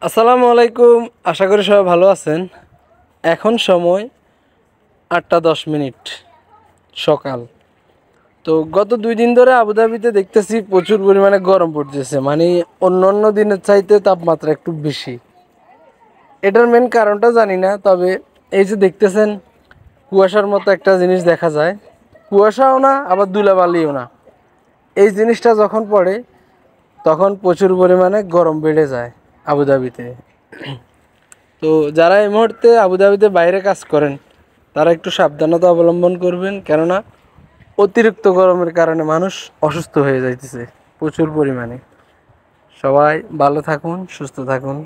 আসসালামু আলাইকুম। আশা করি সবাই ভালো আছেন। এখন সময় 8টা 10 মিনিট সকাল। তো গত 2 দিন ধরে আবুধাবিতে দেখতেছি প্রচুর পরিমাণে গরম পড়তেছে, মানে অন্য অন্য দিনের চাইতে তাপমাত্রা একটু বেশি। এটার মেন কারণটা জানি না, তবে এই যে দেখতেছেন কুয়াশার মতো একটা জিনিস দেখা যায়, কুয়াশাও না আবার ধুলাবালিও না। এই জিনিসটা যখন পড়ে তখন প্রচুর পরিমাণে গরম বেড়ে যায় আবুধাবিতে। তো যারা এই মুহূর্তে আবুধাবিতে বাইরে কাজ করেন তারা একটু সাবধানতা অবলম্বন করবেন, কেননা অতিরিক্ত গরমের কারণে মানুষ অসুস্থ হয়ে যাইতেছে প্রচুর পরিমাণে। সবাই ভালো থাকুন, সুস্থ থাকুন।